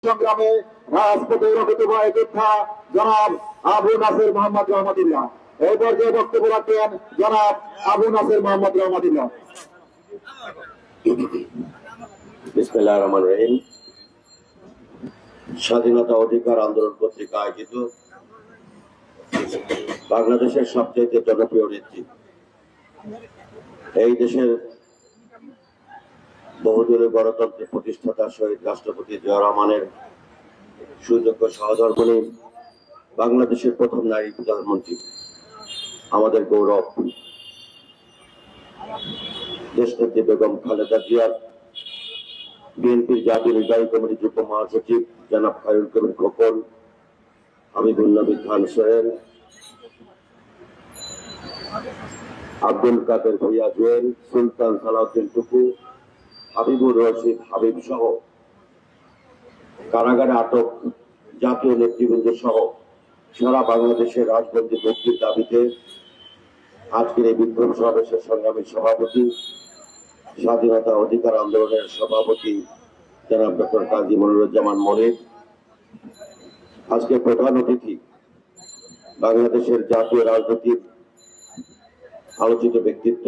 সংগ্রামে রাজপথে রহিত ভাই যোদ্ধা জনাব আবু নাসির মোহাম্মদ রহমতুল্লাহ। এই পর্যায়ে বক্তব্য রাখেন জনাব আবু নাসির মোহাম্মদ রহমতুল্লাহ। বিসমিল্লাহির রহমানির রহিম। স্বাধীনতা অধিকার আন্দোলন কর্তৃক আয়োজিত বাংলাদেশের সবচেয়ে জনপ্রিয় নেত্রী, এই দেশের বহুদলীয় গণতন্ত্রের প্রতিষ্ঠাতা শহীদ রাষ্ট্রপতি জিয়া রহমানের সুযোগ্য সহধর্মিণী, বাংলাদেশের প্রথম নারী প্রধানমন্ত্রী, আমাদের গৌরব দেশনেত্রী বেগম খালেদা জিয়া, বিএনপির জাতীয় নির্বাহী কমিটির যুগ্ম মহাসচিব জনাব খায়রুল কবির খোকন, হাবিবুল নবী খান সোহেল, আব্দুল কাদের ভূঁইয়া জুয়েল, সুলতান সালাউদ্দিন টুকু, হাবিবুর রশিদ হাবিব সহ কারাগারে আটক জাতীয় নেতৃবৃন্দ সহ সারা বাংলাদেশের রাজবন্দী মুক্তির দাবিতে আজকের এই বিক্ষোভ সমাবেশের সংগ্রামী সভাপতি, স্বাধীনতা অধিকার আন্দোলনের সভাপতি জনাব ডক্টর কাজী মনিরুজ্জামান মনির, আজকে প্রধান অতিথি বাংলাদেশের জাতীয় রাজনীতির আলোচিত ব্যক্তিত্ব,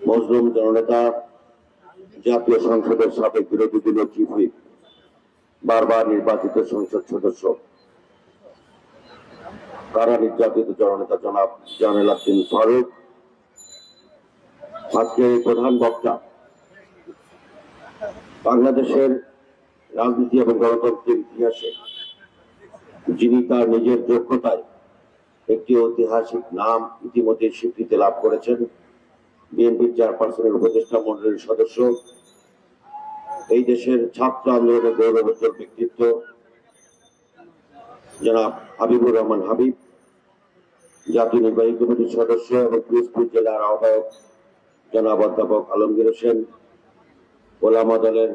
মজলুম জননেতা, জাতীয় সংসদের সাবেক বিরোধী দলীয় চিফ হুইপ, বারবার নির্বাচিত সংসদ সদস্য, কারা নির্যাতিত জননেতা জনাব জানেল আব্দিন ফারুক, আজকে প্রধান বক্তা, বাংলাদেশের রাজনীতি এবং গণতন্ত্রের ইতিহাসে যিনি তার নিজের যোগ্যতায় একটি ঐতিহাসিক নাম ইতিমধ্যে স্বীকৃতি লাভ করেছেন, বিএনপির চেয়ারপারসনের উপদেষ্টা মন্ডলীর সদস্য, এই দেশের ছাত্র আন্দোলনের গৌরবোজ্জ্বল ব্যক্তিত্ব জনাব হাবিবুর রহমান হাবিব, জাতীয় নির্বাহী কমিটির সদস্য এবং পিরোজপুর জেলার আহ্বায়ক জনাব অধ্যাপক আলমগীর হোসেন, ওলামা দলের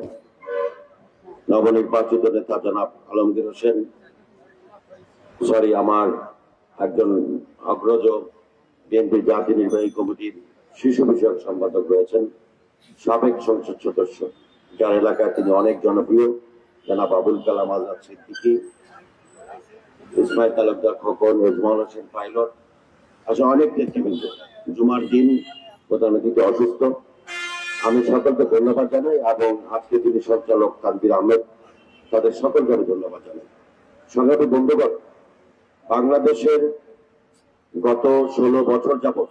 নবনির্বাচিত নেতা জনাব আলমগীর হোসেন, আমার একজন অগ্রজ বিএনপির জাতীয় নির্বাহী কমিটির শিশু বিষয়ক সম্পাদক রয়েছেন, সাবেক সংসদ সদস্য যার এলাকায় তিনি অনেক জনপ্রিয় জনাব আবুল কালাম আজাদ সিদ্দিকী, ইসমাইল তালুকদার খোকন, এজমাল হোসেন পাইলট, আসলে অনেক নেতৃবৃন্দ। জুমার দিন প্রধান অতিথি অসুস্থ, আমি সকলকে ধন্যবাদ জানাই এবং আজকে তিনি সঞ্চালক তানভীর আহমেদ, তাদের সকলকে আমি ধন্যবাদ জানাই। সংগ্রামী বন্ধুগণ, বাংলাদেশের গত 16 বছর যাবৎ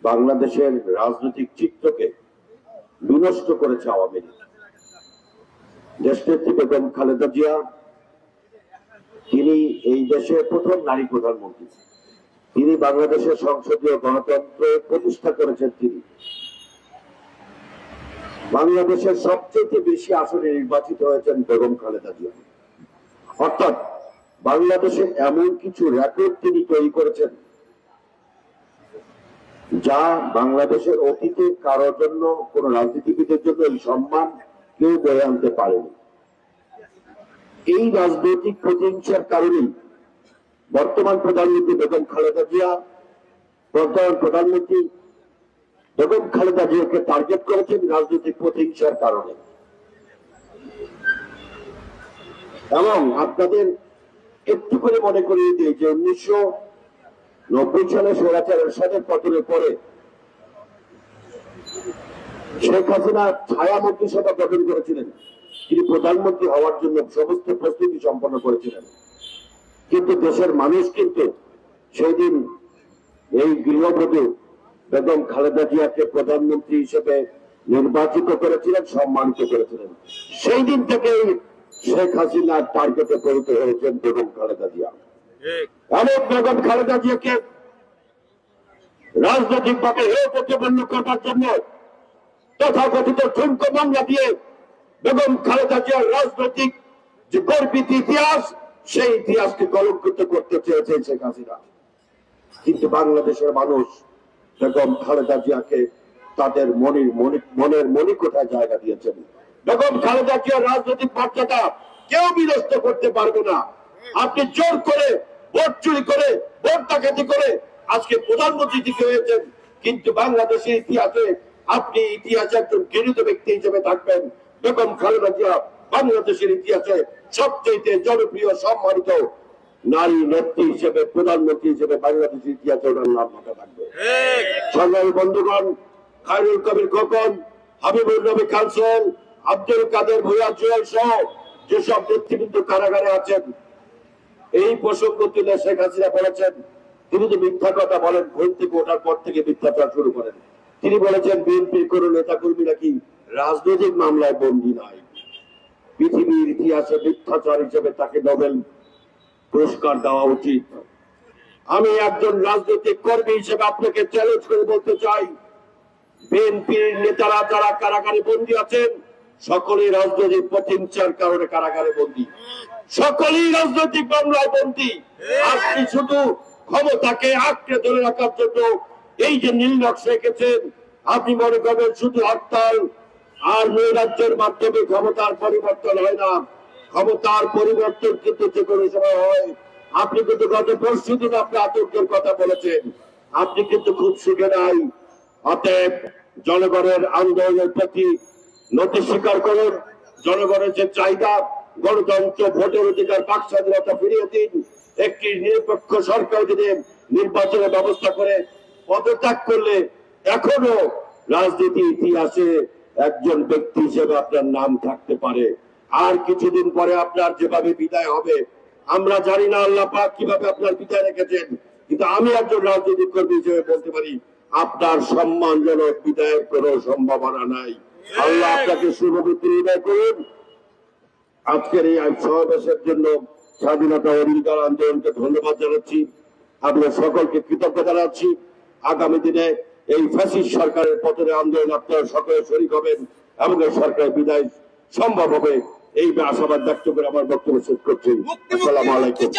বাংলাদেশের রাজনৈতিক চিত্রকে বিনষ্ট করেছে আওয়ামী লীগ। দেশনেত্রী বেগম খালেদা জিয়া, তিনি এই দেশের প্রথম নারী প্রধানমন্ত্রী, তিনি বাংলাদেশের সংসদীয় গণতন্ত্র প্রতিষ্ঠা করেছেন, তিনি বাংলাদেশের সবচেয়ে বেশি আসনে নির্বাচিত হয়েছেন বেগম খালেদা জিয়া। অর্থাৎ বাংলাদেশে এমন কিছু রেকর্ড তিনি তৈরি করেছেন যা বাংলাদেশের অতীতে কারোর জন্য, কোন রাজনীতিবিদের জন্য এই সম্মান কেউ বয়ে আনতে পারেনি। এই রাজনৈতিক প্রতিহিংসার কারণেই বর্তমান প্রধানমন্ত্রী বেগম খালেদা জিয়া, বর্তমান প্রধানমন্ত্রী বেগম খালেদা জিয়াকে টার্গেট করেছেন রাজনৈতিক প্রতিহিংসার কারণে। এবং আপনাদের একটু করে মনে করিয়ে দিই যে 1990 সালে স্বৈরাচার এরশাদের পতনের পরে শেখ হাসিনা ছায়া মন্ত্রিসভা গঠন করেছিলেন, তিনি প্রধানমন্ত্রী হওয়ার জন্য সমস্ত প্রস্তুতি সম্পন্ন করেছিলেন। কিন্তু দেশের মানুষ কিন্তু সেই দিন এই গৃহবধূ বেগম খালেদা জিয়াকে প্রধানমন্ত্রী হিসেবে নির্বাচিত করেছিলেন, সম্মানিত করেছিলেন। সেই দিন থেকে শেখ হাসিনার টার্গেটে পরিণত হয়েছেন বেগম খালেদা জিয়া। এবং বেগম খালেদা জিয়াকে রাজনৈতিকভাবে হেয় প্রতিপন্ন করার জন্য তথাকথিত ঠুনকো মামলা দিয়ে বেগম খালেদা জিয়ার রাজনৈতিক যে গর্বিত ইতিহাস, সেই ইতিহাসকে কলঙ্কিত করতে চেয়েছে শেখ হাসিনা। কিন্তু বাংলাদেশের মানুষ বেগম খালেদা জিয়াকে তাদের মনের মণিকোঠায় জায়গা দিয়েছেন। বেগম খালেদা জিয়ার রাজনৈতিক মর্যাদা কেউ বিনষ্ট করতে পারবে না। আপনি জোর করে ভোট চুরি করে, ভোট ডাকাতি করে আজকে প্রধানমন্ত্রী দিকে হয়েছেন, কিন্তু বাংলাদেশের ইতিহাসে আপনি ইতিহাসে একজন ঘৃণিত ব্যক্তি হিসেবে থাকবেন। বেগম খালেদা জিয়া বাংলাদেশের ইতিহাসে সবচেয়ে জনপ্রিয় সম্মানিত নারী নেত্রী হিসেবে, প্রধানমন্ত্রী হিসেবে বাংলাদেশের ইতিহাসে ওনার নাম মাথা থাকবে। সংগ্রামী বন্ধুগণ, খায়রুল কবির খোকন, হাবিবুর নবী কালসন, আব্দুল কাদের ভূঁইয়া জুয়েল সহ যেসব নেতৃবৃন্দ কারাগারে আছেন, এই প্রসঙ্গ তুলে শেখ হাসিনা বলেছেন তিনি তো মিথ্যা কথা বলেন, ঘুম থেকে ওঠার পর থেকে মিথ্যাচার শুরু করেন। তিনি বলেছেন বিএনপির কোন নেতা কর্মী নাকি রাজনৈতিক মামলায় বন্দী নাই। পৃথিবীর ইতিহাসে মিথ্যাচার হিসেবে তাকে নোবেল পুরস্কার দেওয়া উচিত। আমি একজন রাজনৈতিক কর্মী হিসেবে আপনাকে চ্যালেঞ্জ করে বলতে চাই, বিএনপির নেতারা যারা কারাগারে বন্দী আছেন সকলেই রাজনৈতিক প্রতিহিংসার কারণে কারাগারে বন্দী, সকলেই রাজনৈতিক মামলায় বন্দী। আপনি শুধু ক্ষমতাকে আঁকড়ে ধরে রাখার জন্য এই যে নীল নকশা এঁকেছেন, আপনি মনে করবেন শুধু হরতাল আর নৈরাজ্যের মাধ্যমে ক্ষমতার পরিবর্তন হয় না। ক্ষমতার পরিবর্তন কিন্তু যে কোনো সময় হয়। আপনি কিন্তু গত পরশুদিন আপনি আতঙ্কের কথা বলেছেন, আপনি কিন্তু খুব সুখে নাই। অতএব জনগণের আন্দোলনের প্রতি নতি স্বীকার করুন। জনগণের যে চাহিদা, গণতন্ত্র, ভোটের অধিকার, বাক স্বাধীনতা ফিরিয়ে দিন। একটি নিরপেক্ষ সরকার যদি নির্বাচনের ব্যবস্থা করে পদত্যাগ করলে এখনো রাজনীতি ইতিহাসে একজন ব্যক্তি হিসেবে আপনার নাম থাকতে পারে। আর কিছুদিন পরে আপনার যেভাবে বিদায় হবে আমরা জানি না, আল্লাহ পাক কিভাবে আপনার বিদায় রেখেছেন, কিন্তু আমি একজন রাজনৈতিক কর্মী হিসেবে বলতে পারি আপনার সম্মানজনক বিদায়ের কোনো সম্ভাবনা নাই। আল্লাহ আপনাকে শুভবুদ্ধি বিদায় করুন। আজকের এই সমাবেশের জন্য স্বাধীনতা অধিকার আন্দোলনকে ধন্যবাদ জানাচ্ছি, আপনার সকলকে কৃতজ্ঞতা জানাচ্ছি। আগামী দিনে এই ফ্যাসিস্ট সরকারের পতনে আন্দোলন আপনারা সকলে শরীক হবেন এবং এই সরকারের বিদায় সম্ভব হবে, এই আশাবাদ ব্যক্ত করে আমার বক্তব্য শেষ করছি। আসসালামু আলাইকুম।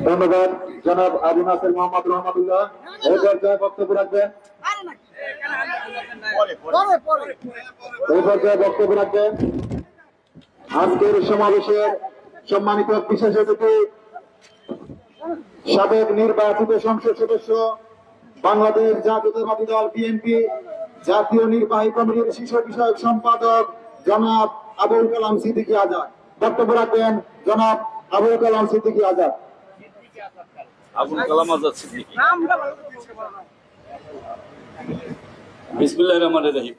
ধন্যবাদ। জনাব আবু নাসের মোহাম্মদ রহমাতুল্লাহ এই পর্যায়ে বক্তব্য রাখবেন। এই পর্যায়ে বক্তব্য রাখবেন আজকের সমাবেশের সম্মানিত বিশেষ অতিথি, সাবেক নির্বাচিত সংসদ সদস্য, বাংলাদেশ জাতীয়তাবাদী দল বিএনপি জাতীয় নির্বাহী কমিটির শীর্ষ বিষয়ক সম্পাদক জনাব আবুল কালাম সিদ্দিকী আজাদ। বক্তব্য রাখবেন জনাব আবুল কালাম সিদ্দিকী আজাদ। আবুল কালাম আজাদ সিদ্দিকী। বিসমিল্লাহির রহমানির রহিম।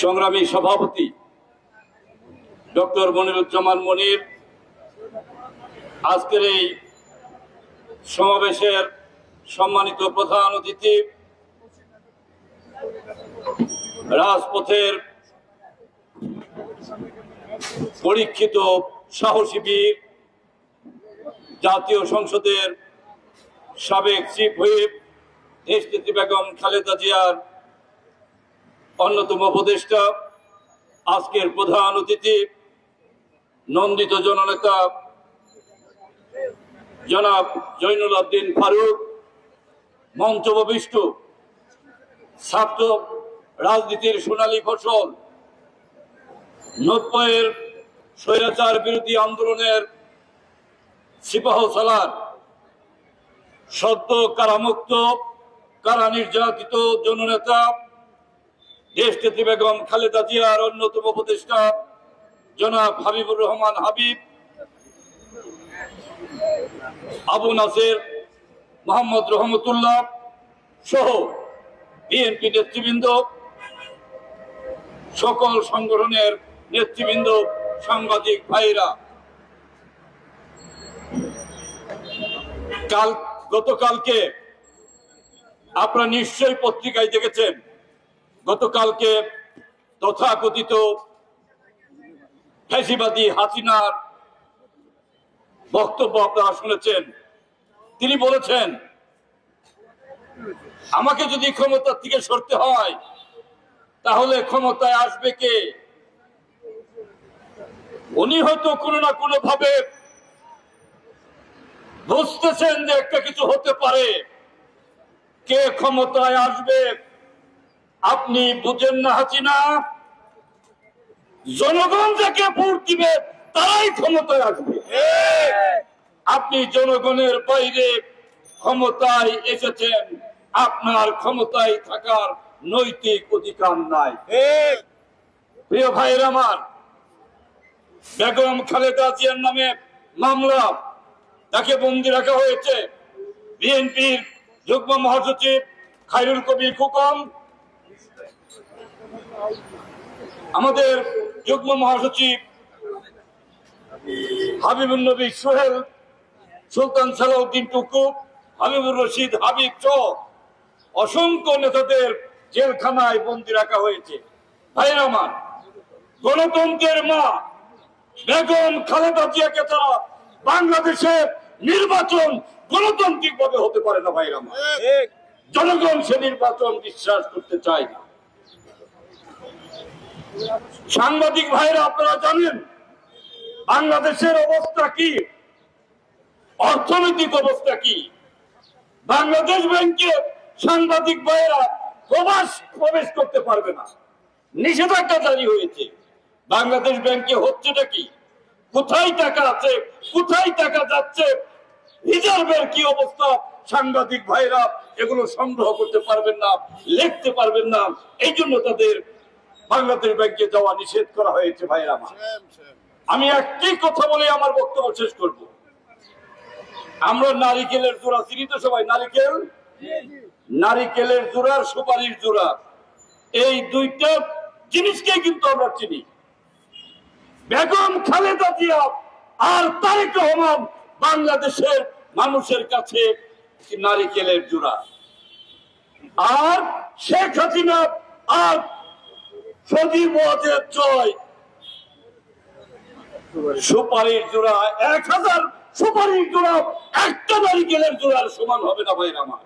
সংগ্রামী সভাপতি ডক্টর মনিরুজ্জামান মনির, আজকের এই সমাবেশের সম্মানিত প্রধান অতিথি, রাজপথের পরীক্ষিত সাহসী বীর, জাতীয় সংসদের সাবেক চিফ হুইপ দেশনেত্রী বেগম খালেদা জিয়ার অন্যতম উপদেষ্টা, আজকের প্রধান অতিথি নন্দিত জননেতা জনাব জৈনুল আবদিন ফারুক, মঞ্চবিষ্ট ছাত্র রাজনীতির সোনালী ফসল, 90-এর স্বৈরাচার বিরোধী আন্দোলনের সিপাহসালার, সদ্য কারামুক্ত কারা নির্যাতিত জননেতা দেশনেত্রী বেগম খালেদা জিয়ার অন্যতম উপদেষ্টা জনাব হাবিবুর রহমান হাবিব, আবু নাসের মোহাম্মদ রহমতুল্লাহ সহ বিএনপি নেতৃবৃন্দ, সকল সংগঠনের নেতৃবৃন্দ, সাংবাদিক ভাইরা, গতকালকে আপনারা নিশ্চয়ই পত্রিকায় দেখেছেন, গতকালকে তথাকথিত ফ্যাসিবাদী হাসিনার বক্তব্য আপনারা শুনেছেন। তিনি বলেছেন আমাকে যদি ক্ষমতা থেকে সরতে হয় তাহলে ক্ষমতায় আসবে কে? উনি হয়তো কোনো না কোনো ভাবে বুঝতেছেন যে একটা কিছু হতে পারে, কে ক্ষমতায় আসবে আপনি বুঝেন না হাসিনা, জনগণ যাকে ভোট দিবে তারাই ক্ষমতায় আসবে। আপনি জনগণের বাইরে ক্ষমতায় এসেছেন, আপনার ক্ষমতায় থাকার নৈতিক অধিকার নাই। প্রিয় ভাইয়ের আমার, বেগম খালেদা জিয়ার নামে মামলা, তাকে বন্দী রাখা হয়েছে। বিএনপির যুগ্ম মহাসচিব খায়রুল কবির খোকন, আমাদের যুগ্ম মহাসচিব হাবিবুর নবী সোহেল, সুলতান সালাউদ্দিন টুকু, হাবিবুর রশিদ হাবিব সহ অসংখ্য নেতাদের জেলখানায় বন্দী রাখা হয়েছে। ভাইয়ের আমার, গণতন্ত্রের মা বেগম খালেদা জিয়াকে ছাড়া বাংলাদেশের নির্বাচন গণতান্ত্রিক ভাবে হতে পারে না। ভাইয়ের আমার, জনগণ সে নির্বাচন বিশ্বাস করতে চায় না। সাংবাদিক ভাইরা, আপনারা জানেন বাংলাদেশের অবস্থা কি, অর্থনৈতিক অবস্থা কি। বাংলাদেশ ব্যাংকে সাংবাদিক ভাইরা প্রবেশ করতে পারবে না, নিষেধাজ্ঞা জারি হয়েছে। বাংলাদেশ ব্যাংকে হচ্ছেটা কি, কোথায় টাকা আছে, কোথায় টাকা যাচ্ছে, রিজার্ভের কি অবস্থা, সাংবাদিক ভাইরা এগুলো সংগ্রহ করতে পারবেন না, লিখতে পারবেন না। এই জন্য তাদের বাংলাদেশ ব্যাংকে যাওয়া নিষেধ করা হয়েছে। ভাইরা, আমি একটি কথা বলে আমার বক্তব্য শেষ করব। আমরা নারিকেলের জোড়া চিনি তো সবাই, নারিকেলের জোড়া আর সুপারির জোড়া, এই দুইটা জিনিসকে কিন্তু আমরা চিনি। বেগম খালেদা জিয়া আর তারেক রহমান বাংলাদেশের মানুষের কাছে নারিকেলের জোড়া, আর শেখ হাসিনা আর সজীব ওয়াজেদ জয় সুপারির জোড়া। 1000 সুপারির জোড়া একটা নারিকেলের জোড়ার সমান হবে না। ভাইরা আমার,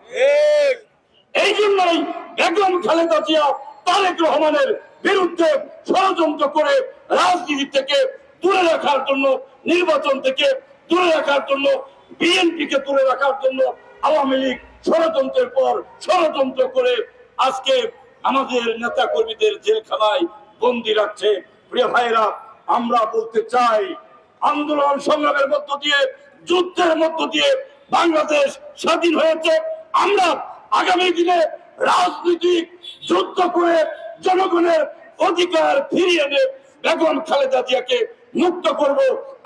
এই জন্যই বেগম খালেদা জিয়া তারেক রহমানের বিরুদ্ধে ষড়যন্ত্র করে রাজনীতি থেকে দূরে রাখার জন্য, নির্বাচন থেকে দূরে রাখার জন্য, বিএনপিকে দূরে রাখার জন্য আওয়ামী লীগ ষড়যন্ত্রের পর ষড়যন্ত্র করে আজকে আমাদের নেতা কর্মীদের জেলখানায় বন্দী রাখছে। প্রিয় ভাইরা, আমরা বলতে চাই, আন্দোলন সংগ্রামের মধ্য দিয়ে, যুদ্ধের মধ্য দিয়ে বাংলাদেশ স্বাধীন হয়েছে। আমরা আগামী দিনে রাজনৈতিক যুদ্ধ করে জনগণের অধিকার ফিরিয়ে এনে বেগম খালেদা জিয়াকে মুক্ত করব,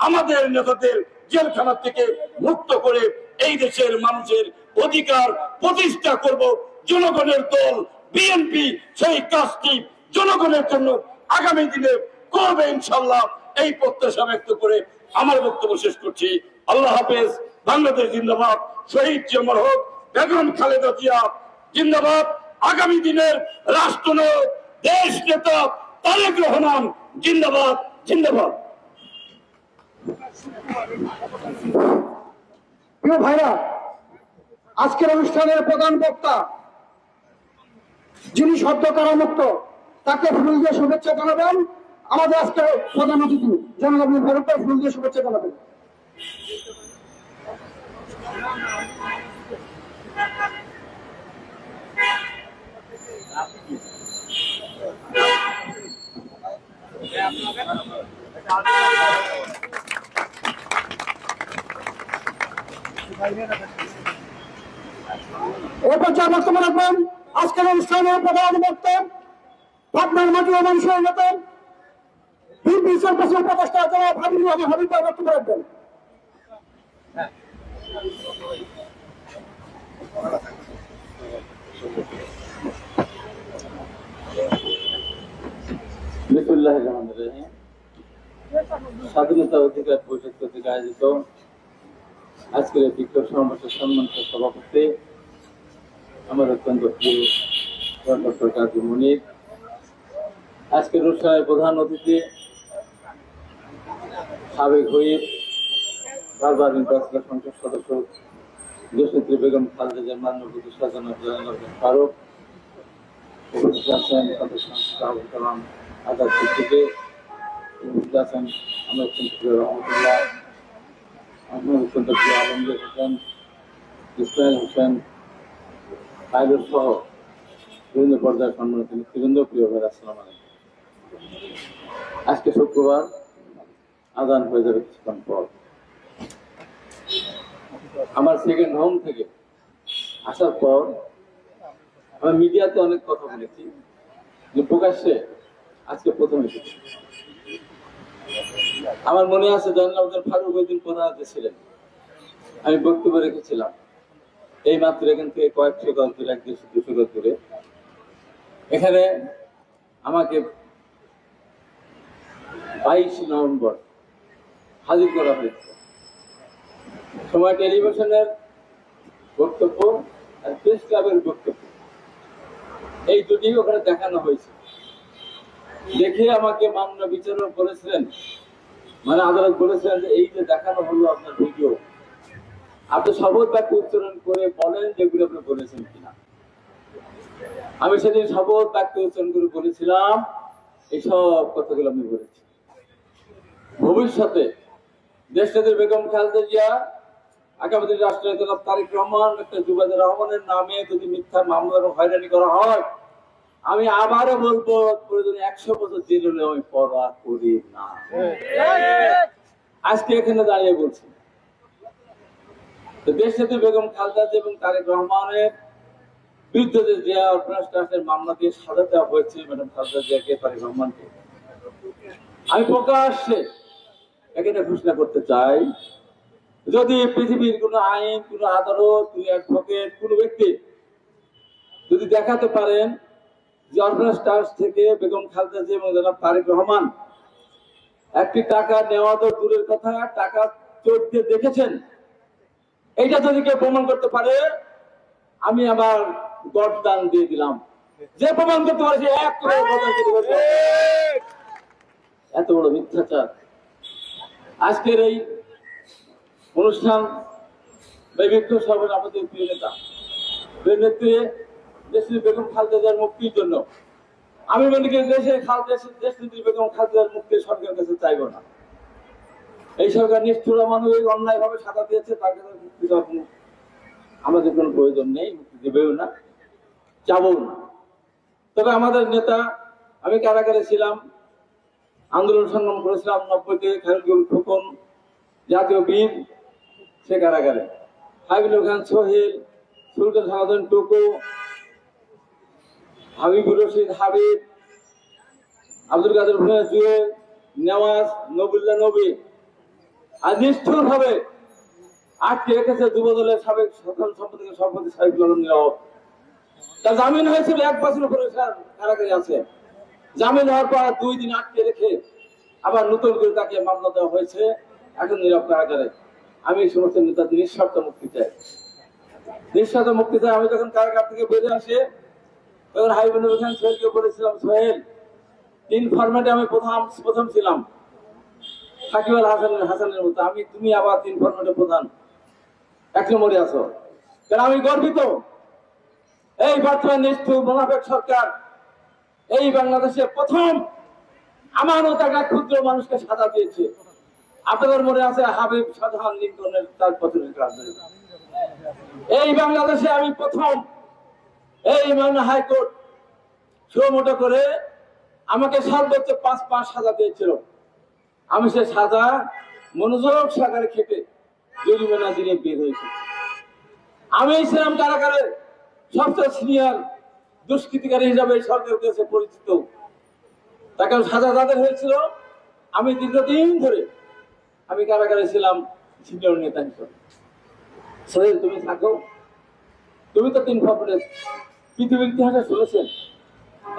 আমাদের নেতাদের জেলখানা থেকে মুক্ত করে এই দেশের মানুষের অধিকার প্রতিষ্ঠা করব। জনগণের দল বিএনপি সেই কাজটি জনগণের জন্য আগামী দিনে করবে ইনশাল্লাহ, এই প্রত্যাশা ব্যক্ত করে আমার বক্তব্য শেষ করছি। আল্লাহ হাফেজ। বাংলাদেশ জিন্দাবাদ। শহীদ জিয়া হোক। বেগম খালেদা জিয়া জিন্দাবাদ। আগামী দিনের রাষ্ট্রনায়ক দেশ নেতা তারেক রহমান জিন্দাবাদ, জিন্দাবাদ। প্রিয় ভাইরা, আজকের অনুষ্ঠানের প্রধান বক্তা যিনি সদ্য কারামুক্ত, তাকে ফুল দিয়ে শুভেচ্ছা জানাবেন। আমাদের আজকে প্রধান অতিথি জনাব ফারুক ভাই ফুল দিয়ে শুভেচ্ছা জানাবেন। এরপর যা বক্তব্য রাখবেন আজকের অনুষ্ঠানের প্রধান বক্তা পাবনার মাটি ও মানুষের নেতা বিএনপি চেয়ারপারসন উপদেষ্টা জনাব হাবিবুর রহমান হাবিব ভাই বক্তব্য রাখবেন। বিসমিল্লাহির রহমানির রহিম। স্বাধীনতা অধিকার পরিষদ কর্তৃক আয়োজিত আজকের এই বিক্ষোভ সমাবেশের সম্মানিত সভাপতি আমার অত্যন্ত প্রিয় ডক্টর কাজী মনির, আজকের অনুষ্ঠানের প্রধান অতিথি সাবেক হুইপ বারবার নির্বাচিত সংসদ সদস্য দেশনেত্রী বেগম খালেদা জিয়ার মাননীয় শাহজাহান ফারুক, উপস্থিত আছেন আবুল কালাম আজাদ সিদ্দিকী, উপস্থিত আছেন আমার অত্যন্ত প্রিয় রহমতুল্লাহ, আমার অত্যন্ত প্রিয় আলমগীর হোসেন, ইসমাইল হোসেন, পাইলট সহ বিভিন্ন পর্যায়ে সম্মানিত নেতৃবৃন্দ, প্রিয় ভাই, আসসালামু আলাইকুম। আজকে শুক্রবার, আজান হয়ে যাবে কিছুক্ষণ পর। আমার সেকেন্ড হোম থেকে আসার পর আমি মিডিয়াতে অনেক কথা বলেছি, যে প্রকাশ্যে আজকে প্রথম এসেছি। আমার মনে আছে জয়নুল আবেদিন ফারুক ওই দিন প্রধানমন্ত্রী ছিলেন, আমি বক্তব্য রেখেছিলাম এই মাত্র এখান থেকে কয়েকশো গজ দূরে, 100-200 গজ দূরে। এখানে আমাকে 22 নভেম্বর হাজির করা হয়েছে। সময় টেলিভিশনের বক্তব্য আর প্রেস ক্লাবের বক্তব্য, এই দুটি ওখানে দেখানো হয়েছে। দেখে আমাকে মাননীয় বিচারক বলেছিলেন, মানে আদালত বলেছিলেন যে এই যে দেখানো হলো আপনার ভিডিও, আপনি শপথ বাক্য উচ্চারণ করে বলেন যেগুলো আপনি বলেছেন কিনা। আমি সেদিন শপথ বাক্য উচ্চারণ করে বলেছিলাম এইসব কথাগুলো আমি বলেছি। ভবিষ্যতে দেশনেত্রী বেগম খালেদা জিয়া, আগামী দিন রাষ্ট্রপতি তারেক রহমান, ডক্টর জুবাইদুর রহমানের নামে যদি মিথ্যা মামলা এবং হয়রানি করা হয়, আমি আবারও বলবো প্রয়োজনে 100 বছর জেল হলে আমি পরোয়া করি না। আজকে এখানে দাঁড়িয়ে বলছি, দেশনেত্রী বেগম খালেদা জিয়া এবং তারেক রহমানের বিরুদ্ধে যে জিয়া অর্পণাস ট্রাস্টের মামলা দিয়ে সাজা দেওয়া হয়েছে ম্যাডাম খালেদা জিয়াকে, তারেক রহমানকে, আমি প্রকাশ্যে এখানে ঘোষণা করতে চাই, যদি পৃথিবীর কোন আইন, কোন আদালত, কোন অ্যাডভোকেট, কোন ব্যক্তি যদি দেখাতে পারেন যে অর্পণাস ট্রাস্ট থেকে বেগম খালেদা জিয়া এবং জনাব তারেক রহমান একটি টাকা নেওয়া তো দূরের কথা, টাকা চোরতে দেখেছেন, এইটা যদি কেউ প্রমাণ করতে পারে, আমি আমার গডদান দিয়ে দিলাম। যে প্রমাণ করতে পারে সে 1 কোটি গডদান দিয়ে দিবে। এত বড় মিথ্যাচার। আজকের এই অনুষ্ঠান বিক্ষোভ সভার আমাদের প্রিয় নেতা নেত্রী দেশনেত্রী বেগম খালেদা জিয়ার মুক্তির জন্য, আমি মনে করি দেশনেত্রী বেগম খালেদা জিয়ার মুক্তি সরকারের কাছে চাইব না। এই সরকার নিষ্ঠুর মানবিক অন্যায় ভাবে সাজা দিয়েছে, তার কাছে মুক্তি দেওয়ার আমাদের কোনো প্রয়োজন নেই, মুক্তি দেবেও না, চাবও না। তবে আমাদের নেতা, আমি কারাগারে ছিলাম, আন্দোলন সংগ্রাম করেছিলাম 90-তে, খায়রুল খোকন জাতীয় বীর, সে কারাগারে, হাবিবুল খান সোহেল, সুলতান সালাউদ্দিন টুকু, হাবিবুর রশিদ হাবিব, আব্দুল কাদের ভুঁইয়া জুয়েল, নেওয়াজ, নবুল্লাহ নবী, আর নিষ্ঠুর ভাবে আটকে রেখেছে যুবদলের সাবেক সাধারণ সম্পাদকের সভাপতি সাইফুল নিয়োগ। তার জামিন হয়েছিল 1 বছর উপরে, কারাগারে আছে। জামিন হওয়ার পর 2 দিন আটকে রেখে আবার নতুন করে তাকে মামলা দেওয়া হয়েছে, এখন নীরব কারাগারে। আমি এই সমস্ত নেতাদের নিঃশর্ত মুক্তি চাই, নিঃশর্ত মুক্তি চাই। আমি যখন কারাগার থেকে বেরিয়ে আসে, তখন হাবিবুল খান সোহেলকে বলেছিলাম, সোহেল, 3 ফরম্যাটে আমি প্রথম ছিলাম, সাকিব আল হাসানের মতো, তুমি আবার 3 ফরম্যাটে প্রধান, 1 নম্বরে আছো। কারণ আমি গর্বিত, এই বর্তমান নিষ্ঠুর মুনাফেক সরকার এই বাংলাদেশে প্রথম আমানত একটা ক্ষুদ্র মানুষকে সাজা দিয়েছে। আপনাদের মনে আছে হাবিব শাহজাহান লিঙ্কনের 4 বছরের কারাদণ্ড। এই বাংলাদেশে আমি প্রথম, এই মাননীয় হাইকোর্ট সুমোটো করে আমাকে সর্বোচ্চ 5 মাস সাজা দিয়েছিল। আমি সে সাজা মনোযোগ সহকারে খেটে জরিমানা দিয়ে বের হয়েছি। আমি ছিলাম কারাগারে সবচেয়ে সিনিয়র দুষ্কৃতিকারী হিসাবে সরকারের কাছে পরিচিত। তাকে সাজা যাদের হয়েছিল, আমি দীর্ঘদিন ধরে আমি কারাগারে ছিলাম সিনিয়র নেতা হিসেবে। সোহেল, তুমি থাকো, তুমি তো 3 ফরম্যাটে পৃথিবীর ইতিহাসে শুনেছেন,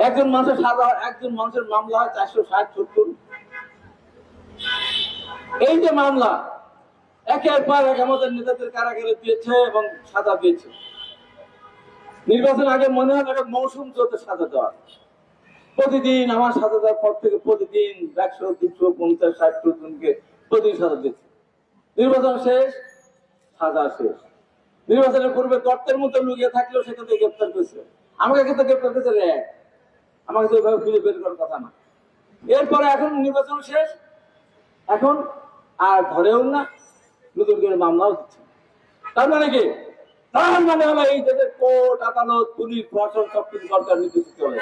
একজন মানুষের সাজা, একজন মানুষের মামলা হয় 460-70। এই যে মামলা একের পর এক আমাদের নেতাদের কারাগারে দিয়েছে এবং সাজা দিয়েছে। নির্বাচন আগে মনে হয় একটা মৌসুম চলতে সাজা দেওয়া, প্রতিদিন আমার সাজা দেওয়ার পর থেকে প্রতিদিন 100, 200, 50, 60 জনকে প্রতিদিন সাজা দিচ্ছে। নির্বাচন শেষ, সাজা শেষ। নির্বাচনের পূর্বে গর্তের মধ্যে লুকিয়ে থাকলেও সেখান থেকে গ্রেপ্তার করেছে। আমাকে কিন্তু গ্রেপ্তার করেছে র্যাব, আমাকে তো ওইভাবে খুঁজে বের করার কথা না। এরপরে এখন নির্বাচন শেষ, এখন আর ধরেও না, নতুন করে মামলাও দিচ্ছে। তার মানে কি তার মানে হলো এই দেশের কোর্ট আদালত পুলিশ প্রশাসন সবকিছু সরকার নির্দেশিত চলে।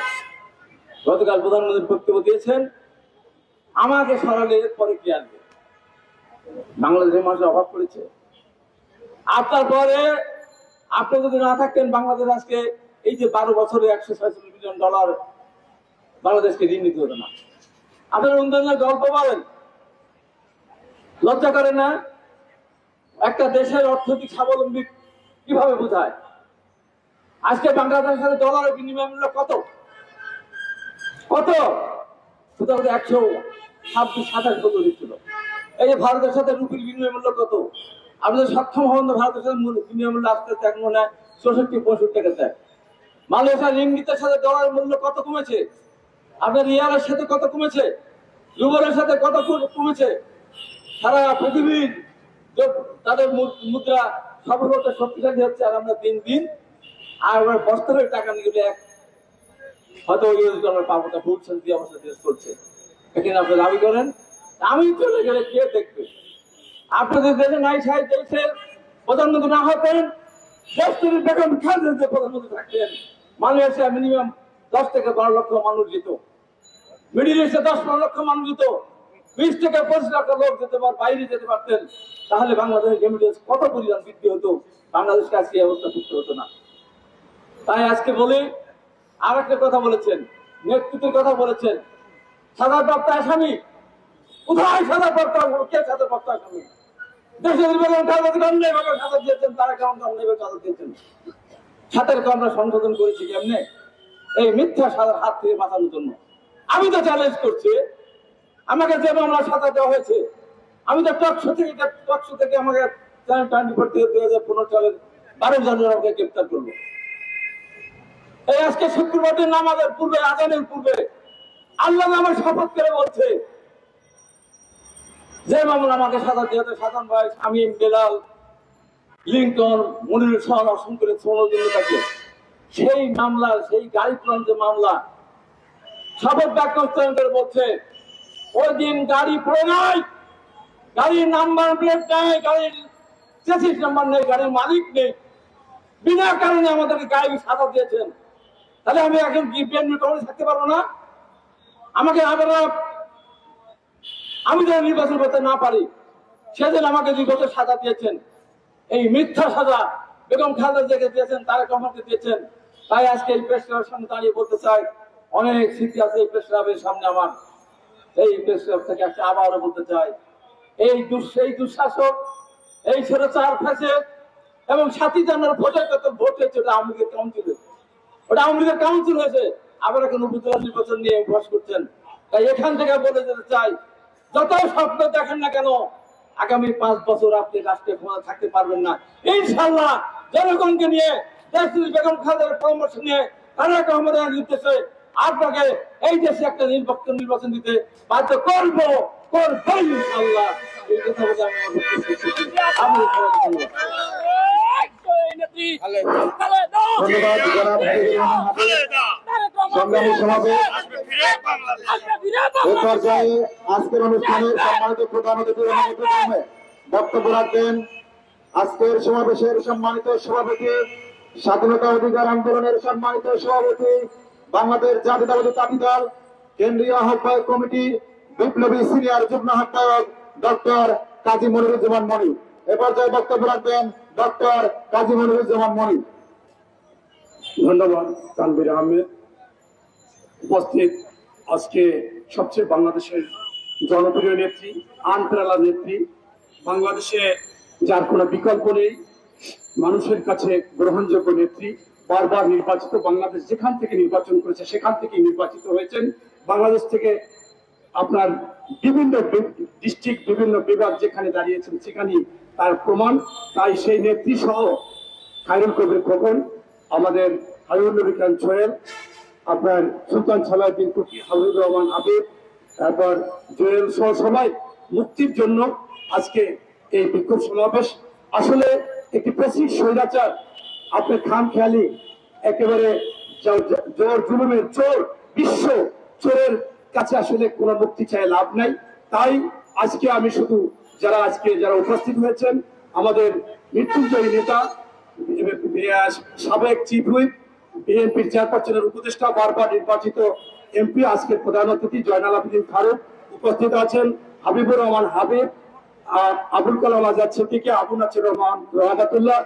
গতকাল প্রধানমন্ত্রী বক্তব্য দিয়েছেন, আমাকে সরালে পরে কি আসবে? বাংলাদেশের মানুষের অভাব পড়েছে। আপনার পরে আপনি যদি না থাকতেন, বাংলাদেশ আজকে এই যে 12 বছরে $146 বিলিয়ন বাংলাদেশকে ঋণ নিতে হতো না। আপনার উন্নয়নের গল্প বলেন, লজ্জা করে না? একটা দেশের অর্থনৈতিক স্বাবলম্বী কিভাবে বোঝায়? আজকে বাংলাদেশের সাথে ডলারের বিনিময় মূল্য কত? 126-27 ছিল। এই যে ভারতের সাথে রুপির বিনিময় মূল্য কত? আমাদের সক্ষম হন ভারতের সাথে বিনিময় মূল্য আস্তে আস্তে এখন মনে হয় 64-65 টাকা চায়। মালয়েশিয়ার রিঙ্গিতের সাথে ডলারের মূল্য কত কমেছে? আপনার রিয়ালের সাথে কত কমেছে? রুবেলের সাথে কত কমেছে? সারা পৃথিবীর তাদের মুদ্রা সর্বত শক্তিশালী হচ্ছে, আর আমরা দিন দিন আর বস্ত্রের টাকা নিয়ে হয়তো $1 পাবো না, বলছেন যে অবস্থা দেশ চলছে। এখানে আপনি দাবি করেন আমি চলে গেলে কে দেখবে? আপনাদের দেশে নাই সাহেব দেশের প্রধানমন্ত্রী না হতেন, বেগম খালেদা প্রধানমন্ত্রী থাকতেন, মালয়েশিয়া মিনিমাম 10 থেকে 12 লক্ষ মানুষ যেত, মিডিল ইস্টে 10-12 লক্ষ মানুষ যেত, 20 থেকে 25 লক্ষ লোক যেতে বাইরে যেতে পারতেন। তাহলে বাংলাদেশের রেমিটেন্স কত পরিমাণ বৃদ্ধি হতো, বাংলাদেশকে আজকে এই অবস্থা করতে হতো না। তাই আজকে বলি, আর একটা কথা বলেছেন, নেতৃত্বের কথা বলেছেন, সাজাপ্রাপ্ত আসামি কোথায়? সাজাপ্রাপ্ত কে? সাজাপ্রাপ্ত আসামি দেশের বেগম খালেদা অন্যায়ভাবে সাজা দিয়েছেন, তারা কেমন অন্যায়ভাবে সাজা দিয়েছেন? সাতের আমরা সংশোধন করেছি কেমনে? এই মিথ্যা সাজার হাত থেকে বাঁচানোর জন্য। আমি তো চ্যালেঞ্জ করছি, আমাকে যে মামলা সাজা দেওয়া হয়েছে, আমি তো টকশো থেকে আমাকে 2015 সালের 12 জানুয়ারি আমাকে গ্রেপ্তার করলো। এই আজকে শুক্রবার দিন নামাজের পূর্বে, আজানের পূর্বে আল্লাহ আমার শপথ করে বলছে, যে মামলা আমাকে সাজা দিয়েছে, সাধারণ ভাই শামীম, বেলাল, লিঙ্কন, মনিরুল সহ অসংখ্য থাকে, সেই মামলা, সেই গাড়ি পুরান যে মামলা, শপথ বাক্য উচ্চারণ করে বলছে, ওই দিন গাড়ি পড়ে নাই, গাড়ির নাম্বার প্লেট নাই, গাড়ির চেসিস নাম্বার নেই, গাড়ির মালিক নেই, বিনা কারণে আমাদেরকে গাড়ি সাজা দিয়েছেন। তাহলে আমি এখন কি বিএনপি কমিটি থাকতে পারবো না? আমাকে আমি যেন নির্বাচন করতে না পারি, সেদিন আমাকে 2 বছর সাজা দিয়েছেন। এই মিথ্যা সাজা বেগম খালেদা দিয়েছেন, তারেক রহমানকে দিয়েছেন। তাই আজকে এই প্রেস ক্লাবের সামনে দাঁড়িয়ে বলতে চাই, অনেক স্মৃতি আছে এই প্রেস ক্লাবের সামনে আমার। এই প্রেস ক্লাব থেকে একটা আবারও বলতে চাই, এই দুঃশাসক, এই স্বৈরাচার ফ্যাসিস্ট এবং 7 জানুয়ারি ভোট হয়েছে, ওটা আওয়ামী লীগের কাউন্সিল, ওটা আওয়ামী লীগের কাউন্সিল হয়েছে। আবার এখন উপজেলা নির্বাচন নিয়ে উপহাস করছেন। তাই এখান থেকে বলে যেতে চাই, যত স্বপ্ন দেখেন না কেন, আগামী 5 বছর আপনি রাষ্ট্রে ক্ষমতা থাকতে পারবেন না। ইনশাআল্লাহ জনগণকে নিয়ে, দেশটির বেগম খালেদার পরামর্শ নিয়ে, তারেক রহমানের নির্দেশে আপনাকে এই দেশে একটা নির্বাচন দিতে বাধ্য করবো ইনশাআল্লাহ। এই কথা বলে আমি ধন্যবাদ জনাব সংগ্রামী সমাবেশ। এ পর্যায়ে আজকের অনুষ্ঠানের সম্মানিত প্রধান অতিথির অনুমোদনে বক্তব্য রাখবেন আজকের সমাবেশের সম্মানিত সভাপতি, স্বাধীনতা অধিকার আন্দোলনের সম্মানিত সভাপতি, বাংলাদেশ জাতীয়তাবাদী দল কেন্দ্রীয় আহ্বায়ক কমিটি বিপ্লবী সিনিয়র যুগ্ম আহ্বায়ক ডক্টর কাজী মনিরুজ্জামান মনির। এ পর্যায়ে বক্তব্য রাখবেন ডক্টর কাজী মনিরুজ্জামান মনির। ধন্যবাদ তানভীর আহমেদ। উপস্থিত আজকে সবচেয়ে বাংলাদেশের জনপ্রিয় নেত্রী, আনপ্রেরণা নেত্রী, বাংলাদেশে যার কোনো বিকল্প নেই, মানুষের কাছে গ্রহণযোগ্য নেত্রী, বারবার নির্বাচিত, বাংলাদেশ যেখান থেকে নির্বাচন করেছে সেখান থেকে নির্বাচিত হয়েছেন। বাংলাদেশ থেকে আপনার বিভিন্ন ডিস্ট্রিক্ট, বিভিন্ন বিভাগ যেখানে দাঁড়িয়েছেন সেখানেই তার প্রমাণ। তাই সেই নেত্রী সহ খায়রুল কবির খোকন, আমাদের হাবিবুর নবী খান সোহেল, আপনার সুলতান সালাউদ্দিন টুকি, হাবিবুর রহমান হাবিব, তারপর জোয়েল সহ সবাই মুক্তির জন্য আজকে এই বিক্ষোভ সমাবেশ। আসলে একটি প্রেসিড স্বৈরাচার, আপনার খাম খেয়ালি একেবারে জোর জুলুমের চোর, বিশ্ব চোরের কাছে আসলে কোনো মুক্তি চাই লাভ নাই। তাই আজকে আমি শুধু যারা উপস্থিত হয়েছেন, আমাদের মৃত্যুঞ্জয়ী নেতা সাবেক চিফ হুইপ বিএনপির চেয়ারপারসনের উপদেষ্টা বারবার নির্বাচিত এমপি আজকের প্রধান অতিথি জয়নাল আবেদিন ফারুক উপস্থিত আছেন, হাবিবুর রহমান হাবিব, আবুল কালাম আজাদ সিদ্দিকী, আবু নাসির রহমান রহমাতুল্লাহ,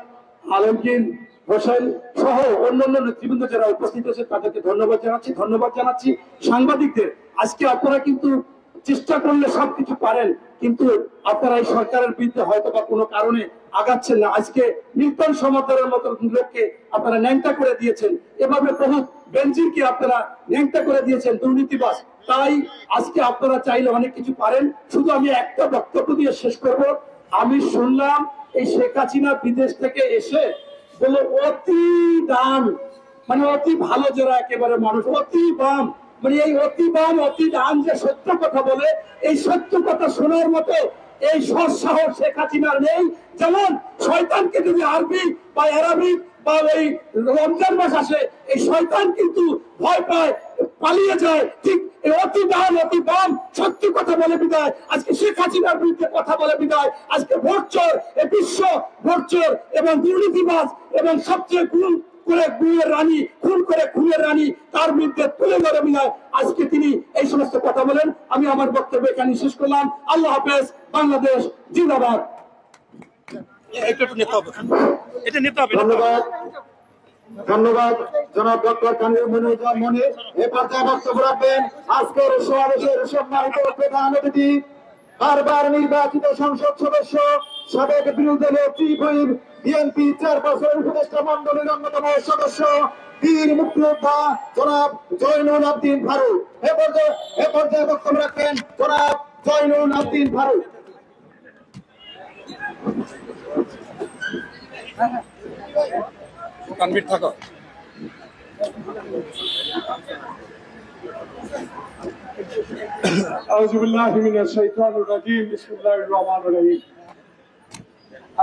আলমগীর হোসেন সহ অন্যান্য নেতৃবৃন্দ যারা উপস্থিত আছেন তাদেরকে ধন্যবাদ জানাচ্ছি সাংবাদিকদের। আজকে আপনারা কিন্তু চেষ্টা করলে সবকিছু পারেন, কিন্তু আপনারা এই সরকারের বিরুদ্ধে হয়তো বা কোনো কারণে আগাচ্ছেন না। আজকে মিল্টন সমাদরের মতো লোককে আপনারা ন্যাংটা করে দিয়েছেন, এভাবে বহু বেঞ্জিরকে আপনারা ন্যাংটা করে দিয়েছেন, দুর্নীতিবাজ। তাই আজকে আপনারা চাইলে অনেক কিছু পারেন। শুধু আমি একটা বক্তব্য দিয়ে শেষ করব। আমি শুনলাম এই শেখ হাসিনা বিদেশ থেকে এসে বলে অতি দান, মানে অতি ভালো যারা একেবারে মানুষ, অতি বাম, মানে এই অতি বাম অতি ডান যে সত্য কথা বলে, এই সত্য কথা শোনার মতো এই সৎসাহস শেখ হাসিনার নেই। যেমন শয়তানকে যদি আরবি বা আরবিক বা ওই রমজান মাস আসে, এই শয়তান কিন্তু ভয় পায়, পালিয়ে যায়, ঠিক এই অতি ডান অতি বাম সত্যি কথা বলে বিদায় আজকে শেখ হাসিনার বিরুদ্ধে কথা বলে বিদায় আজকে ভোটচোর, এই বিশ্ব ভোটচোর এবং দুর্নীতিবাজ এবং সবচেয়ে খুন করে খুনের রানী তার বিরুদ্ধে তুলে ধরে বিদায় আজকে তিনি এই সমস্ত কথা বলেন। আমি আমার বক্তব্য এখানে শেষ করলাম। আল্লাহ হাফেজ। বাংলাদেশ জিন্দাবাদ। ধন্যবাদ জনাব ডক্টর কানির মনিরুজ্জামান মনির। এ পর্যায়ে বক্তব্য রাখবেন আজকের সমাবেশের সম্মানিত প্রধান অতিথি, বারবার নির্বাচিত সংসদ সদস্য, সাবেক বিরোধী দলের চিফ হুইপ, বিএনপি চেয়ারপারসন উপদেষ্টা মন্ডলীর অন্যতম সদস্য, বীর মুক্তিযোদ্ধা জনাব জয়নুল আবদিন ফারুক। এ পর্যায়ে বক্তব্য রাখবেন জনাব জয়নুল আবদিন ফারুক।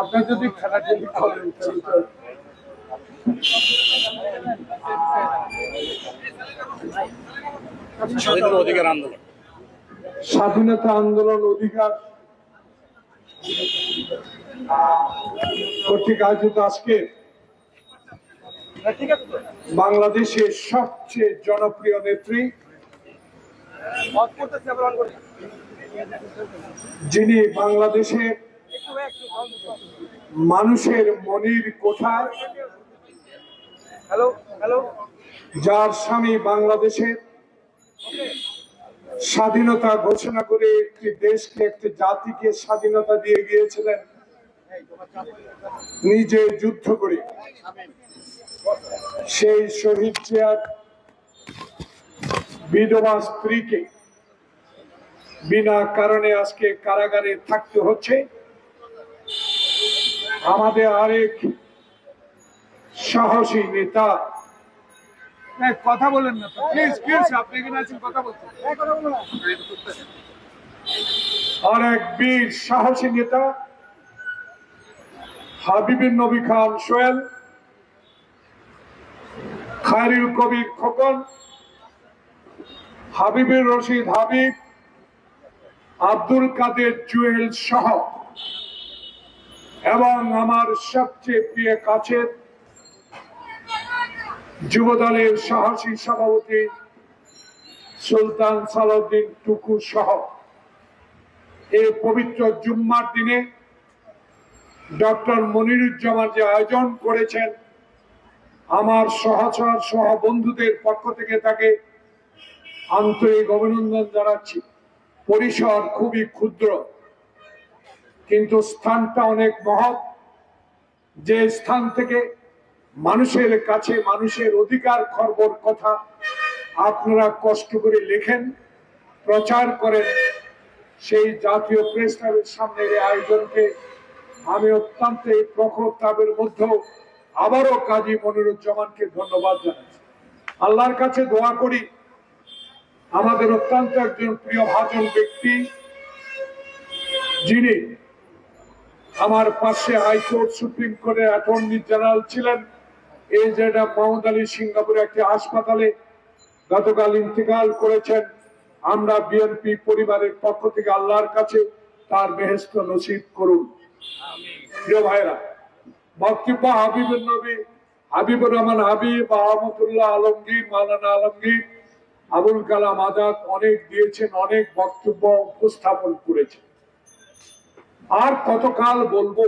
আপনার যদি খেলাধুলি করেন স্বাধীনতা আন্দোলন অধিকার কর্তৃক আয়োজিত আজকে বাংলাদেশের সবচেয়ে জনপ্রিয় নেত্রী, যিনি বাংলাদেশের মানুষের মনির কোঠায়, যার স্বামী বাংলাদেশের স্বাধীনতা ঘোষণা করে একটি দেশকে, একটি জাতিকে স্বাধীনতা দিয়ে গিয়েছিলেন নিজে যুদ্ধ করে, সেই শহীদ জিয়ার বিধবা স্ত্রীকে বিনা কারণে আজকে কারাগারে থাকতে হচ্ছে। আমাদের আরেক সাহসী নেতা, কথা বলেন না প্লিজ প্লিজ, আপনি এখানে আছেন কথা বলতে, আরেক বীর সাহসী নেতা হাবিবুর নবী খান সোহেল, খায়রুল কবির খোকন, হাবিবুর রশিদ হাবিব, আব্দুল কাদের জুয়েল সহ এবং আমার সবচেয়ে প্রিয় কাছের যুবদলের সাহসী সভাপতি সুলতান সালাউদ্দিন টুকু সহ এই পবিত্র জুম্মার দিনে ডক্টর মনিরুজ্জামান যে আয়োজন করেছেন, আমার সহচর সহ বন্ধুদের পক্ষ থেকে তাকে আন্তরিক অভিনন্দন জানাচ্ছি। পরিসর খুবই ক্ষুদ্র, কিন্তু স্থানটা অনেক মহৎ, যে স্থান থেকে মানুষের কাছে মানুষের অধিকার খবর কথা আপনারা কষ্ট করে লেখেন, প্রচার করেন। সেই জাতীয় প্রেস ক্লাবের সামনের এই আয়োজনকে আমি অত্যন্ত এই প্রখর তাপের মধ্যেও আবারও কাজী মনিরুজ্জামানকে ধন্যবাদ জানাচ্ছি। আল্লাহর কাছে দোয়া করি আমাদের অত্যন্ত একজন প্রিয় ভাজন ব্যক্তি, যিনি আমার পাশে হাইকোর্ট সুপ্রিম কোর্টের অ্যাটর্নি জেনারেল ছিলেন, এজেড মোহাম্মদ আলী, সিঙ্গাপুরে একটি হাসপাতালে গতকাল ইন্তেকাল করেছেন। আমরা বিএনপি পরিবারের পক্ষ থেকে আল্লাহর কাছে তার বেহেশত নসিব করুন। প্রিয় ভাইরা, বক্তব্য হাবিবুর নবী, হাবিবুর রহমান হাবিব, আহমদুল্লাহ আলমগীর, মাওলানা আলমগীর, আবুল কালাম আজাদ অনেক দিয়েছেন, অনেক বক্তব্য উপস্থাপন করেছেন। আর কতকাল বলবো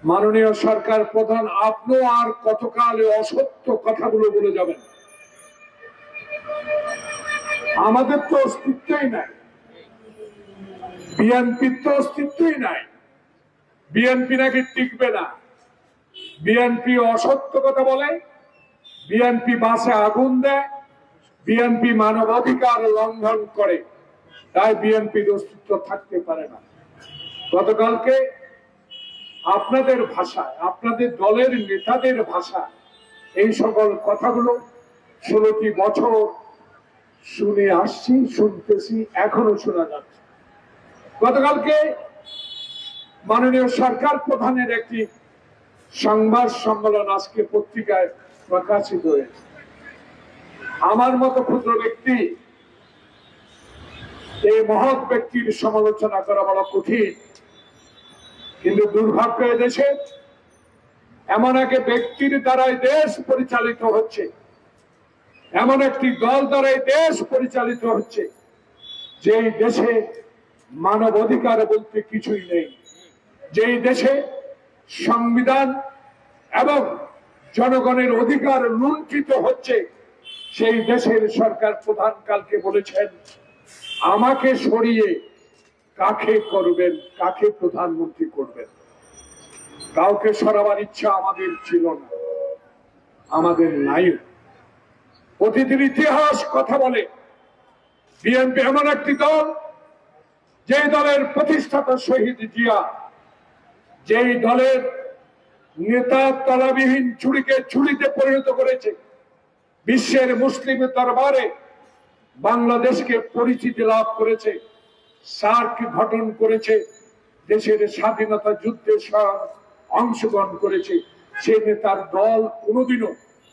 মাননীয় সরকার প্রধান, আপনিও আর কতকাল অসত্য কথাগুলো বলে যাবেন? আমাদের তো অস্তিত্বই নাই, বিএনপির তো অস্তিত্বই নাই। বিএনপি নাকি টিকবে না, বিএনপি অসত্য কথা বলে, বিএনপি বাসে আগুন দেয়, বিএনপি মানবাধিকার লঙ্ঘন করে, তাই বিএনপির অস্তিত্ব থাকতে পারে না। গতকালকে আপনাদের ভাষায়, আপনাদের দলের নেতাদের ভাষা এই সকল কথাগুলো 16টি বছর শুনে আসছি, শুনতেছি, এখনো শোনা যাচ্ছে। গতকালকে মাননীয় সরকার প্রধানের একটি সংবাদ সম্মেলন আজকে পত্রিকায় প্রকাশিত হয়েছে। আমার মতো ক্ষুদ্র ব্যক্তি এই মহৎ ব্যক্তির সমালোচনা করা বড় কঠিন, কিন্তু দুর্ভাগ্য দেশে এমন এক ব্যক্তির দ্বারাই দেশ পরিচালিত হচ্ছে, এমন একটি দল দ্বারাই দেশ পরিচালিত হচ্ছে, যেই দেশে মানব অধিকার বলতে কিছুই নেই, যেই দেশে সংবিধান এবং জনগণের অধিকার লুণ্ঠিত হচ্ছে, সেই দেশের সরকার প্রধান কালকে বলেছেন, আমাকে সরিয়ে কাকে করবেন, কাকে প্রধানমন্ত্রী করবেন? কাউকে সরাবার ইচ্ছা আমাদের ছিল না, আমাদের নাই। অতীতের ইতিহাস কথা বলে। বিএনপি এমন একটি দল, যে দলের প্রতিষ্ঠাতা শহীদ জিয়া, যেই দলের নেতা তলাবিহীন ছুরিকে ছুরিতে পরিণত করেছে, বিশ্বের মুসলিম দরবারে বাংলাদেশকে পরিচিতি লাভ করেছে, সার্ক গঠন করেছে, দেশের স্বাধীনতা যুদ্ধে অংশগ্রহণ করেছে, সে নেতার দল কোনোদিনও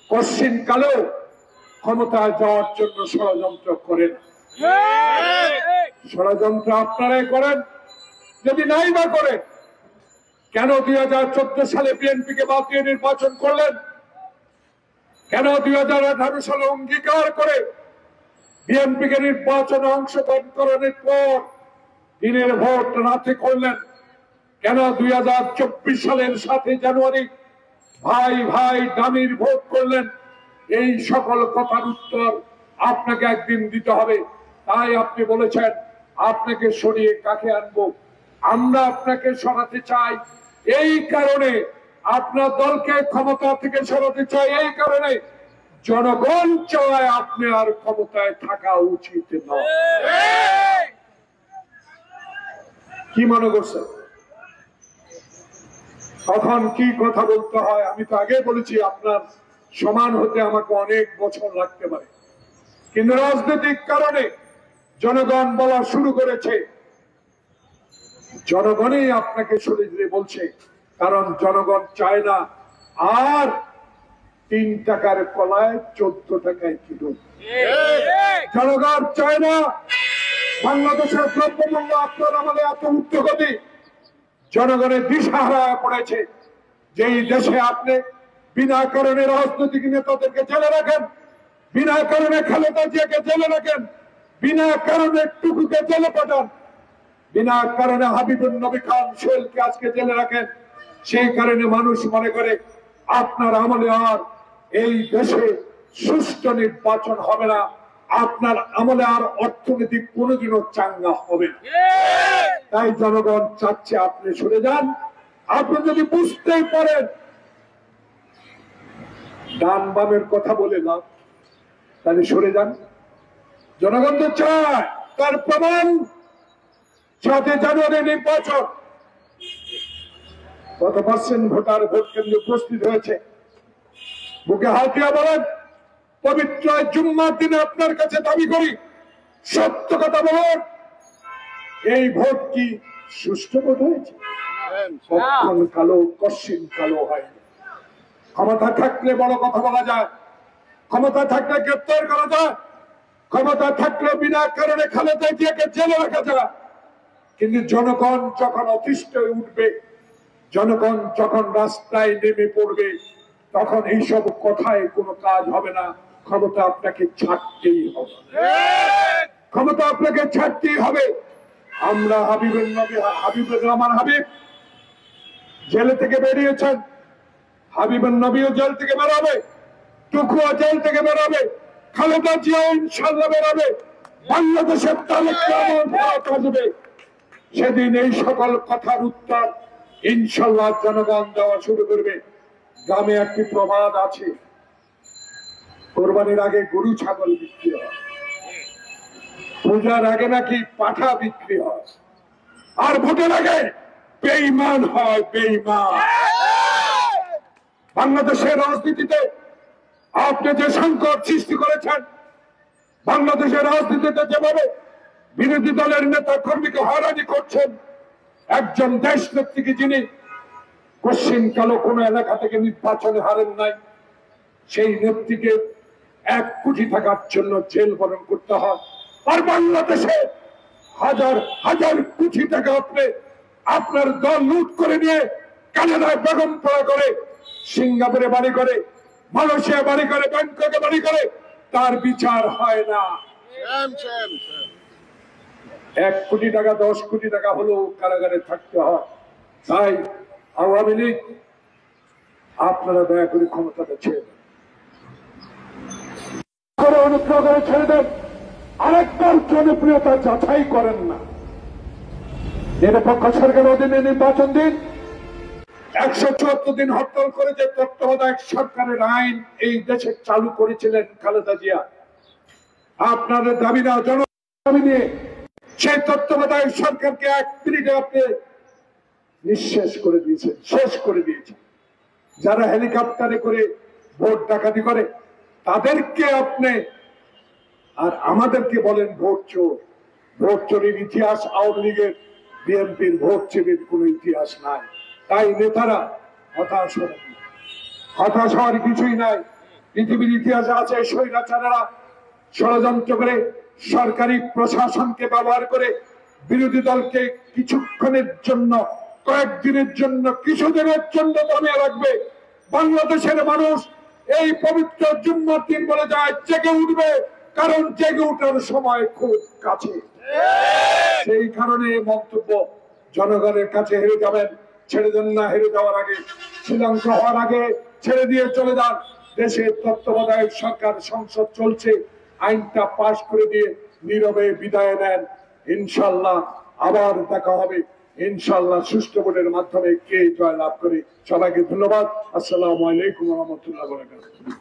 কশ্চিন কালেও ক্ষমতায় যাওয়ার জন্য ষড়যন্ত্র করেন। ষড়যন্ত্র আপনারাই করেন। যদি নাই বা করেন, কেন 2014 সালে বিএনপিকে বাদ দিয়ে নির্বাচন করলেন? কেন 2018 সালে অঙ্গীকার করে বিএনপিকে নির্বাচনে অংশগ্রহণ করানোর পর দিনের ভোট রাতে করলেন? কেন 2024 সালের 7 জানুয়ারি ভাই ভাই দামির ভোট করলেন? এই সকল কথার উত্তর আপনাকে একদিন দিতে হবে। তাই আপনি বলেছেন, আপনাকে সরিয়ে কাকে আনবো? আমরা আপনাকে সরাতে চাই, এই কারণে আপনার দলকে ক্ষমতা থেকে সরাতে চাই, এই কারণে জনগণ চায় আপনি আর ক্ষমতায় থাকা উচিত নয়। কি মনে করছেন? তখন কি কথা বলতে হয়? আমি তো আগে বলেছি, আপনার সমান হতে আমাকে অনেক বছর লাগতে পারে, কিন্তু রাজনৈতিক কারণে জনগণ বলা শুরু করেছে, জনগণই আপনাকে সরে দিতে বলছে, কারণ জনগণ চায় না আর 3 টাকার কলায় 14 টাকায় কিলো। জনগণ চায় না বাংলাদেশের দ্রব্যমূল্য আপনার আমাদের এত উচ্চগতি। জনগণের দিশাহারা পড়েছে, যেই দেশে আপনি বিনা কারণে রাজনৈতিক নেতাদেরকে জেলে রাখেন, বিনা কারণে খালেদা জিয়াকে জেলে রাখেন, বিনা কারণে টুকুকে জেলে পাঠান, বিনা কারণে হাবিবুর নবী খান সোহেলকে আজকে জেলে রাখেন। সেই কারণে মানুষ মনে করে আপনার আমলে আর এই দেশে সুষ্ঠু নির্বাচন হবে না, আপনার আমলে আর অর্থনৈতিক কোনোদিনও চাঙ্গা হবে না। তাই জনগণ চাচ্ছে আপনি সরে যান। আপনি যদি বুঝতেই পারেন ডান বামের কথা বলে লাভ, তাহলে সরে যান। জনগণ তো চায়, তার প্রমাণ 7 জানুয়ারি নির্বাচন। কত পার্সেন্ট ভোটার ভোট কেন্দ্রে উপস্থিত হয়েছে? বুকে হাত দিয়া বলেন, পবিত্র জুম্মার দিনে আপনার কাছে দাবি করি, সত্য কথা বলুন, এই ভোট কি সুষ্ঠু ভোট হয়েছে? কখন কালো, কশ্চিন কালো হয়নি। ক্ষমতা থাকলে বড় কথা বলা যায়, ক্ষমতা থাকলে গ্রেপ্তার করা যায়, ক্ষমতা থাকলে বিনা কারণে খালেদা জিয়াকে জেলে রাখা যায়। কিন্তু জনগণ যখন অতিষ্ঠ হয়ে উঠবে, জনগণ যখন রাস্তায় নেমে পড়বে তখন এইসব কথায় কোনো কাজ হবে না। ক্ষমতা আপনাকে ছাড়তেই হবে, ক্ষমতা আপনাকে ছাড়তেই হবে। আমরা হাবিবুর রহমান হাবিব জেল থেকে বেরিয়েছেন, হাবিবুর নবীও জেল থেকে বেরোবে, টুকুয়া জেল থেকে বেরোবে, খালেদা জিয়াও ইনশাল্লাহ বেরোবে, বাংলাদেশের তারেক রহমান ফেরত আসবে। সেদিন এই সকল কথার উত্তর ইনশাল্লাহ জনগণ দেওয়া শুরু করবে। গ্রামে একটি প্রবাদ আছে, কোরবানির আগে গরু ছাগল বিক্রি হয়, পূজার আগে নাকি পাঠা বিক্রি হয়, আর ভোটের আগে বেঈমান হয় বেঈমান। বাংলাদেশের রাজনীতিতে আপনি যে সংকট সৃষ্টি করেছেন, বাংলাদেশের রাজনীতিতে যেভাবে বিরোধী দলের নেতা কর্মীকে হয়রানি করছেন, একজন দেশ নেত্রীকে যিনি পশ্চিম কালো কোন এলাকা থেকে নির্বাচনে হারেন নাই, সেই নেত্রীকে 1 কোটি টাকার জন্য জেল বরণ করতে হয়। আর বাংলাদেশে হাজার হাজার কোটি টাকা আপনি আপনার দল লুট করে নিয়ে কানাডায় বেগম পড়া করে, সিঙ্গাপুরে বাড়ি করে, মালয়েশিয়া বাড়ি করে, ব্যাংককে বাড়ি করে, তার বিচার হয় না। 1 কোটি টাকা 10 কোটি টাকা হলেও কারাগারে থাকতে হয়। তাই আওয়ামী লীগ আপনারা দয়া করে ক্ষমতাটা ছেড়ে দেন, অনুগ্রহ করে ছেড়ে দেন। আরেকবার জনপ্রিয়তা যাচাই করেন না। নিরপেক্ষ সরকারের অধীনে নির্বাচন দিন। 174 দিন হরতাল করে যে তত্ত্বাবধায়ক সরকারের আইন এই দেশে চালু করেছিলেন খালেদা জিয়া, আপনাদের দাবি না জনদাবি নিয়ে সেই তত্ত্বাবধায়ক সরকারকে 1 মিনিটে আপনি নিঃশেষ করে দিয়েছেন, শেষ করে দিয়েছেন। যারা হেলিকপ্টারে করে ভোট ডাকাতি করে তাদেরকে আপনি, আর আমাদেরকে বলেন ভোট চোর। ভোট চোরের ইতিহাস আওয়ামী লীগের, বিএনপির ভোট চোরের কোন ইতিহাস নাই। তাই নেতারা হতাশ হবেন না, হতাশ হওয়ার কিছুই নাই। পৃথিবীর ইতিহাসে আছে স্বৈরাচারেরা ষড়যন্ত্র করে সরকারি প্রশাসনকে ব্যবহার করে বিরোধী দলকে কিছুক্ষণের জন্য, কয়েকদিনের জন্য, কিছুদিনের জন্য দমিয়ে রাখবে। বাংলাদেশের মানুষ এই পবিত্র জুম্মার দিন বলে যায় জেগে উঠবে, কারণ জেগে ওঠার সময় খুব কাছে। সেই কারণে মন্তব্য জনগণের কাছে হেরে যাবেন, ছেড়ে দেন না। হেরে যাওয়ার আগে, শ্রীলঙ্কা হওয়ার আগে ছেড়ে দিয়ে চলে যান। দেশের তত্ত্বাবধায়ক সরকার, সংসদ চলছে, আইনটা পাশ করে দিয়ে নীরবে বিদায় নেন। ইনশাল্লাহ আবার দেখা হবে, ইনশাল্লাহ সুষ্ঠু ভোটের মাধ্যমে কে জয় লাভ করে। সবাইকে ধন্যবাদ। আসসালামু আলাইকুম ওয়া রাহমাতুল্লাহি ওয়া বারাকাতুহু।